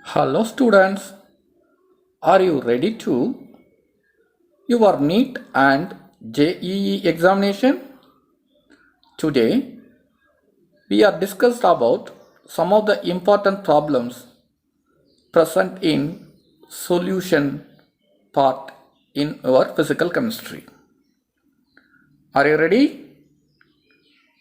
Hello students, are you ready to your NEET and JEE examination? Today we are discussed about some of the important problems present in solution part in your physical chemistry. Are you ready?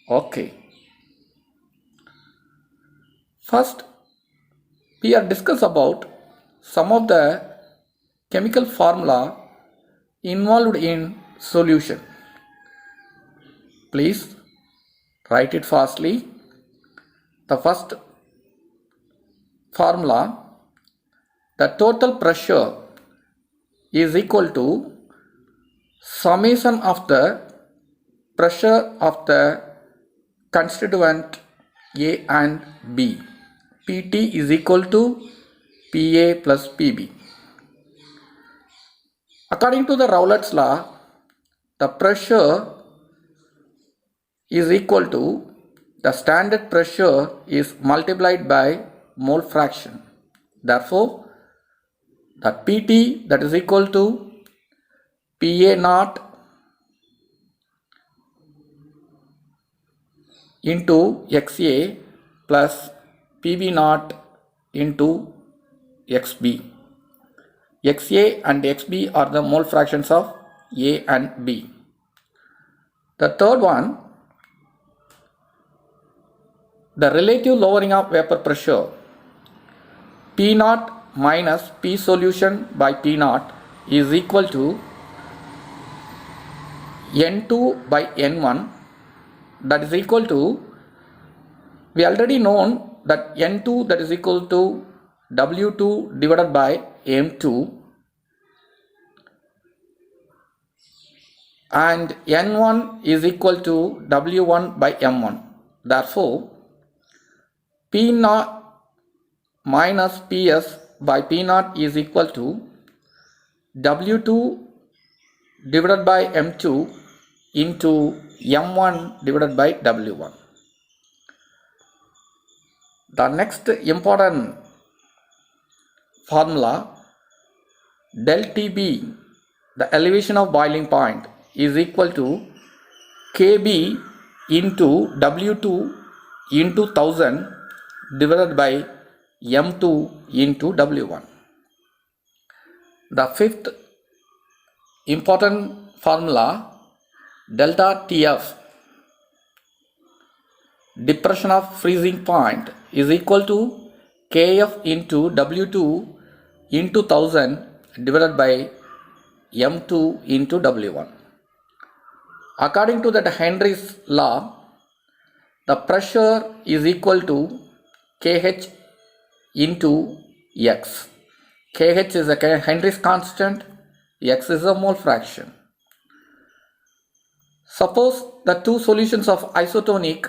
Okay. First we are discuss about some of the chemical formula involved in solution. Please write it fastly. The first formula, the total pressure is equal to summation of the pressure of the constituent A and B. Pt is equal to Pa plus Pb. According to the Rowlett's law, the pressure is equal to the standard pressure is multiplied by mole fraction. Therefore, the Pt that is equal to Pa naught into Xa plus Pb naught into Xb. Xa and Xb are the mole fractions of A and B. The third one, the relative lowering of vapor pressure. P naught minus P solution by P naught is equal to N2 by N1, that is equal to, we already known that N2 that is equal to W2 divided by M2 and N1 is equal to W1 by M1. Therefore, P naught minus Ps by P naught is equal to W2 divided by M2 into M1 divided by W1. The next important formula, del Tb, the elevation of boiling point, is equal to Kb into W2 into 1000 divided by M2 into W1. The fifth important formula, delta Tf, depression of freezing point, is equal to Kf into W2 into 1000 divided by M2 into W1. According to that Henry's law, the pressure is equal to Kh into X. Kh is a Henry's constant, X is a mole fraction. Suppose the two solutions of isotonic.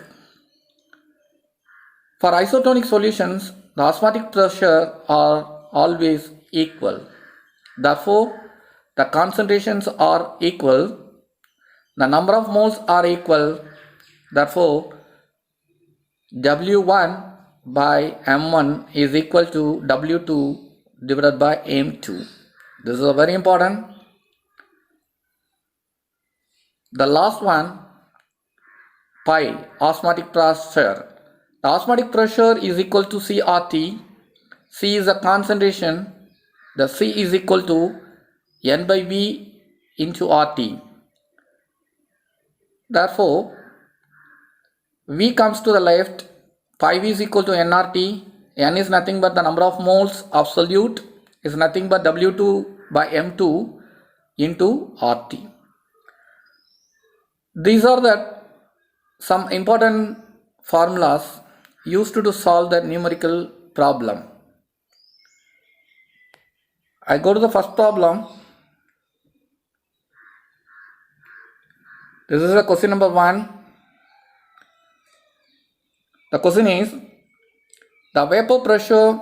For isotonic solutions, the osmotic pressure are always equal. Therefore, the concentrations are equal, the number of moles are equal. Therefore, W1 by M1 is equal to W2 divided by M2. This is a very important. The last one, pi, osmotic pressure. The osmotic pressure is equal to CRT. C is a concentration. The C is equal to N by V into RT. Therefore, V comes to the left, pi V is equal to nRT. N is nothing but the number of moles of solute, is nothing but W2 by M2 into RT. These are some important formulas used to solve the numerical problem. I go to the first problem. This is the question number 1. The question is, the vapor pressure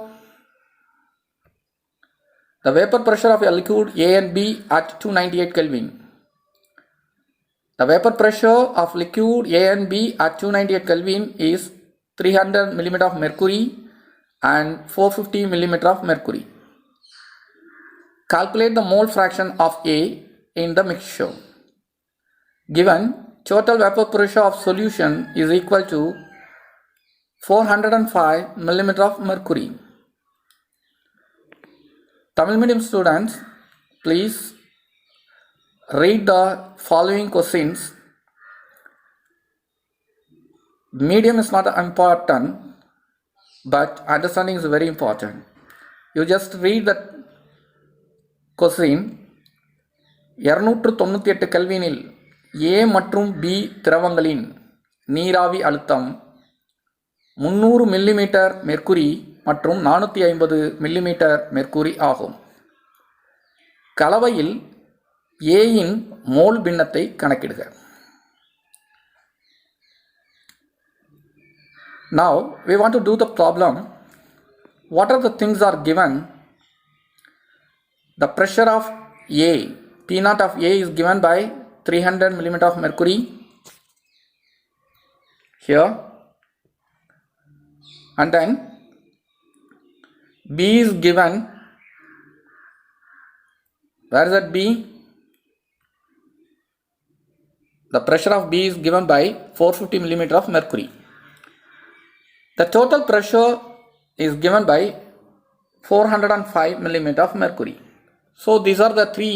of a liquid A and B at 298 Kelvin. The vapor pressure of liquid A and B at 298 Kelvin is 300 mm of mercury and 450 millimeter of mercury. Calculate the mole fraction of A in the mixture. Given total vapor pressure of solution is equal to 405 millimeter of mercury. Tamil medium students, please read the following questions. Medium is not important, but understanding is very important. You just read the question. 298 கெல்வினில் A மற்றும் B திரவங்களின் நீராவி அழுத்தம் 300 millimetre mercury மற்றும் 450 millimetre mercury ஆகும். கலவையில் A இன் mole பின்னத்தை கணக்கிடுக. Now we want to do the problem. What are the things are given? The pressure of A, P naught of A is given by 300 millimeter of mercury here, and then B is given. Where is that B? The pressure of B is given by 450 millimeter of mercury. The total pressure is given by 405 millimeter of mercury. So these are the three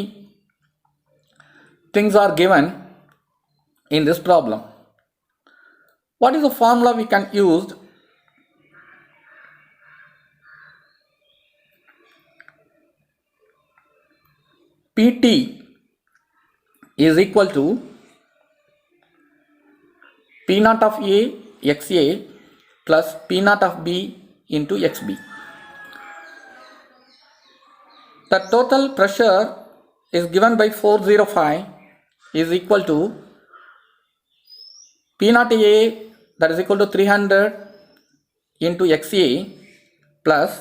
things are given in this problem. What is the formula we can use? PT is equal to P naught of A XA plus P naught of B into XB. The total pressure is given by 405 is equal to P naught A, that is equal to 300 into XA plus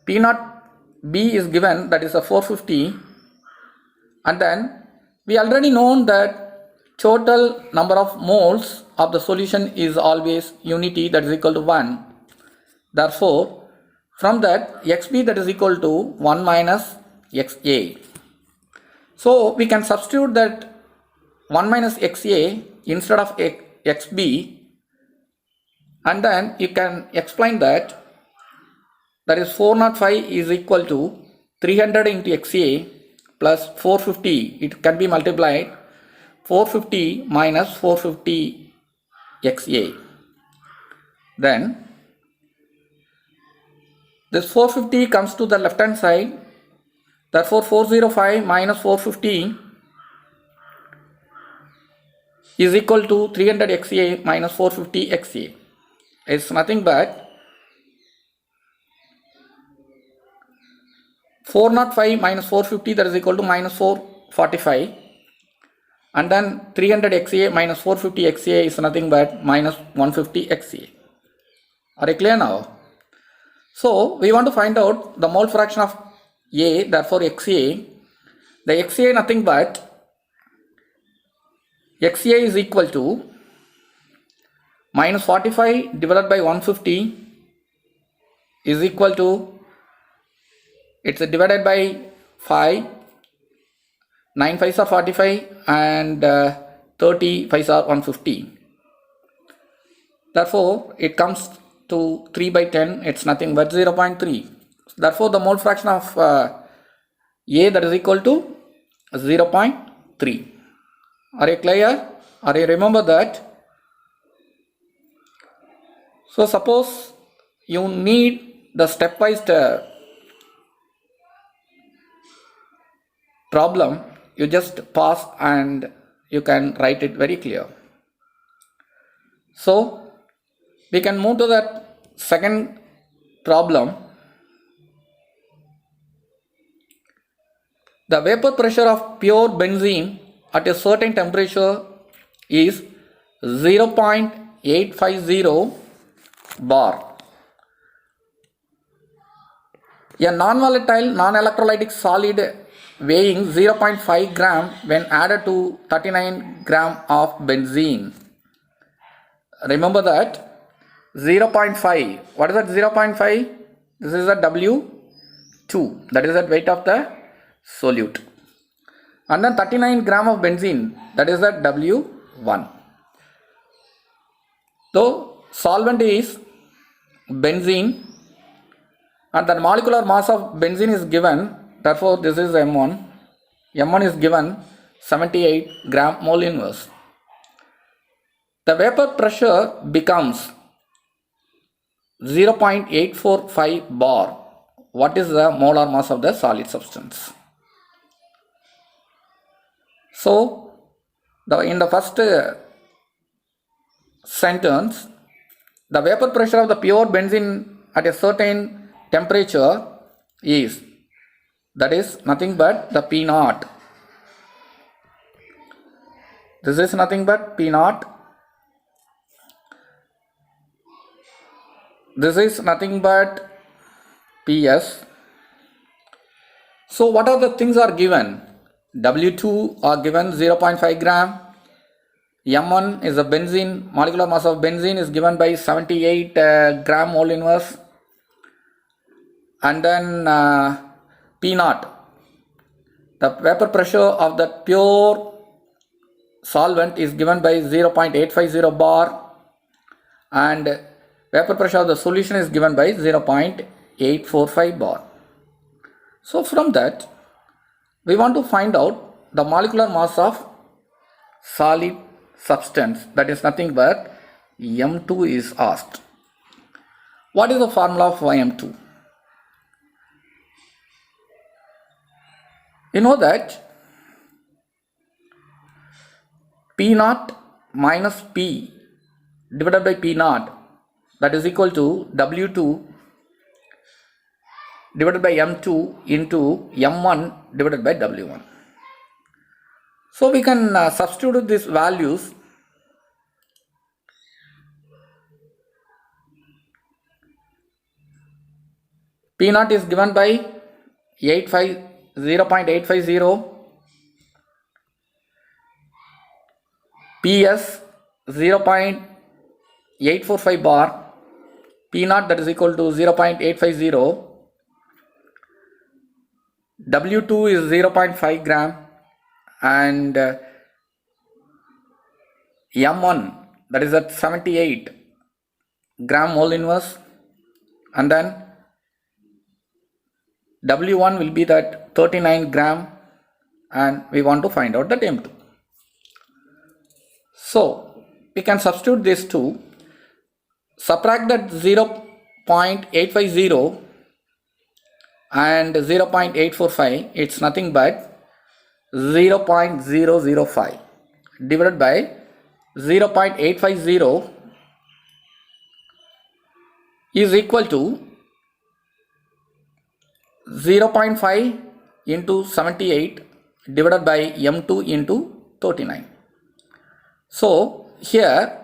P naught B is given, that is a 450, and then we already known that total number of moles of the solution is always unity, that is equal to 1. Therefore, from that XB, that is equal to 1 minus XA. So we can substitute that 1 minus XA instead of XB, and then you can explain that is 405 is equal to 300 into XA plus 450. It can be multiplied 450 minus 450 XA. Then this 450 comes to the left hand side. Therefore 405 minus 450 is equal to 300 XA minus 450 XA. It's nothing but 405 minus 450, that is equal to minus 445, and then 300 XA minus 450 XA is nothing but minus 150 XA. Are you clear now? So we want to find out the mole fraction of A, therefore XA. The XA nothing but XA is equal to minus 45 divided by 150 is equal to, it's divided by 5, 9 5s are 45 and 30 5s are 150. Therefore it comes to 3 by 10, it's nothing but 0.3. Therefore the mole fraction of A, that is equal to 0.3. Are you clear? Are you remember that? So suppose you need the stepwise problem, you just pause and you can write it very clear. So we can move to that second problem. The vapor pressure of pure benzene at a certain temperature is 0.850 bar. A non-volatile non-electrolytic solid weighing 0.5 gram when added to 39 gram of benzene. Remember that 0.5. What is that 0.5? This is the W2. That is the weight of the solute. And then 39 gram of benzene. That is the W1. So solvent is benzene and the molecular mass of benzene is given. Therefore, this is M1. M1 is given 78 gram mole inverse. The vapor pressure becomes 0.845 bar. What is the molar mass of the solid substance? So, in the first sentence, the vapor pressure of the pure benzene at a certain temperature is, that is nothing but the P naught. This is nothing but P naught. This is nothing but PS. So what are the things are given? W2 are given 0.5 gram. M1 is a benzene, molecular mass of benzene is given by 78 gram mole inverse. And then P naught, the vapor pressure of the pure solvent is given by 0.850 bar and vapor pressure of the solution is given by 0.845 bar. So from that, we want to find out the molecular mass of solid substance, that is nothing but M2 is asked. What is the formula for M2? You know that P naught minus P divided by P naught, that is equal to W2 divided by M2 into M1 divided by W1. So we can substitute these values. P naught is given by 0.850, PS 0.845 bar, P naught that is equal to 0.850, W2 is 0.5 gram and M1 that is at 78 gram mole inverse, and then W1 will be that 39 gram, and we want to find out that M2. So we can substitute these two, subtract that 0.850 and 0.845, it's nothing but 0.005 divided by 0.850 is equal to 0.5 into 78 divided by M2 into 39. So here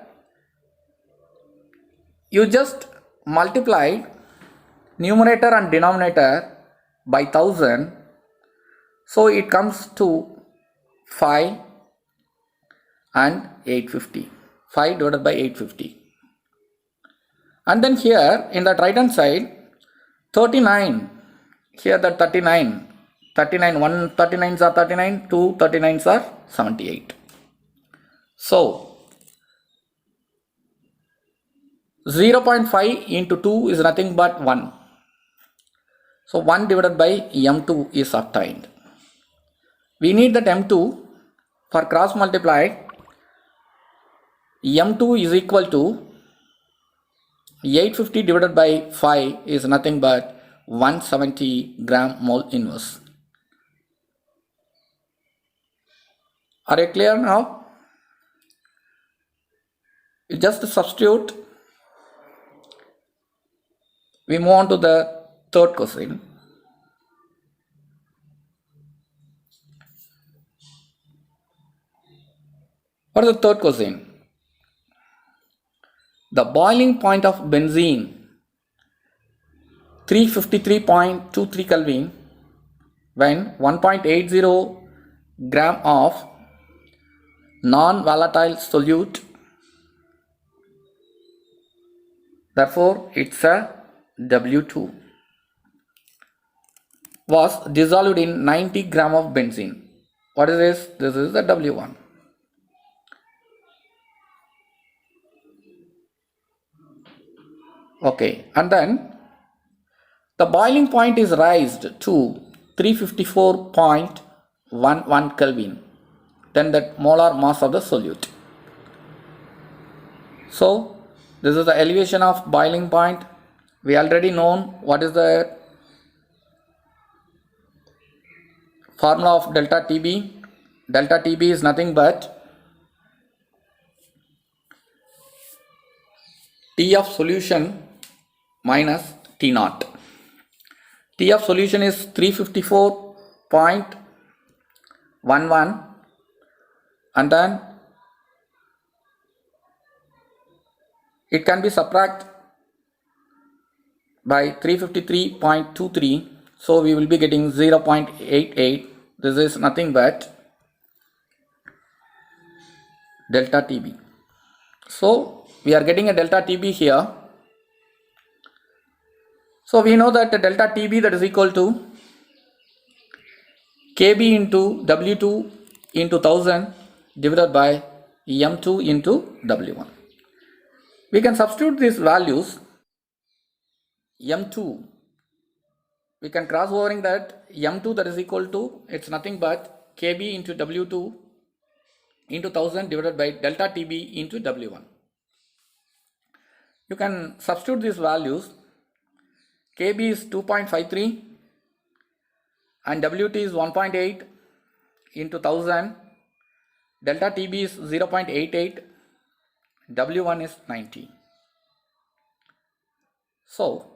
you just multiply numerator and denominator by 1000, so it comes to 5 and 850, 5 divided by 850. And then here in the right hand side 39, here the 39, 1 39s are 39, 2 39s are 78. So 0.5 into 2 is nothing but 1. So 1 divided by M2 is obtained. We need that M2 for cross multiply. M2 is equal to 850 divided by 5 is nothing but 170 gram mole inverse. Are you clear now? You just substitute. We move on to the third question. What is the third question? The boiling point of benzene 353.23 Kelvin when 1.80 gram of non-volatile solute Therefore, it's a W2. Was dissolved in 90 gram of benzene. What is this? This is the W1. Okay, and then the boiling point is raised to 354.11 Kelvin. Then that molar mass of the solute. So this is the elevation of boiling point. We already known what is the formula of delta TB. Delta TB is nothing but T of solution minus T naught. T of solution is 354.11 and then it can be subtracted by 353.23, so we will be getting 0.88. This is nothing but delta TB. So we are getting a delta TB here. So we know that the delta TB, that is equal to Kb into W2 into 1000 divided by M2 into W1. We can substitute these values. M2, we can cross overing that M2, that is equal to, it's nothing but Kb into W2 into 1000 divided by delta TB into W1. You can substitute these values. Kb is 2.53 and WT is 1.8 into 1000. Delta TB is 0.88. W1 is 90. So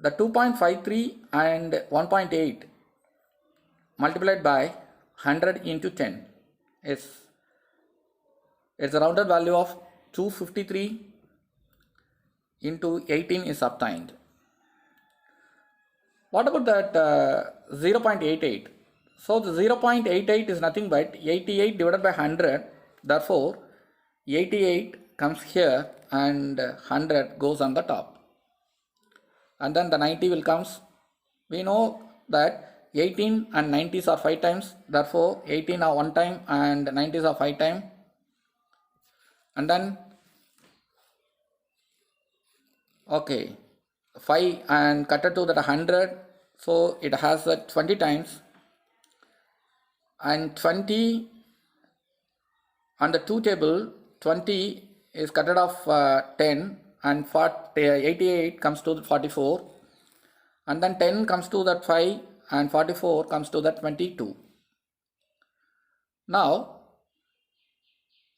the 2.53 and 1.8 multiplied by 100 into 10 is it's a rounded value of 253 into 18 is obtained. What about that 0.88? So the 0.88 is nothing but 88 divided by 100. Therefore, 88 comes here and 100 goes on the top. And then the 90 will comes. We know that 18 and 90s are 5 times. Therefore, 18 are 1 time and 90s are 5 times. And then, okay, 5 and cut to that 100. So it has 20 times. And 20 on the 2 table, 20 is cut off 10 and 88 comes to the 44. And then 10 comes to that 5 and 44 comes to that 22. Now,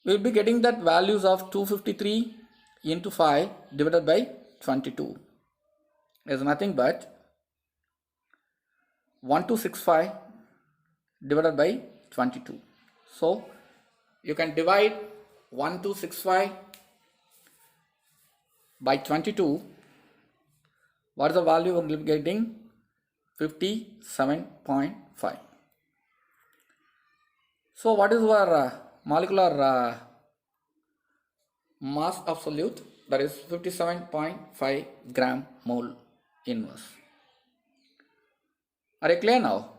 we will be getting that values of 253 into 5 divided by 22 is nothing but 1265 divided by 22. So you can divide 1265 by 22. What is the value we will be getting? 57.5. So what is our molecular mass of solute? That is 57.5 gram mole inverse. Are you clear now?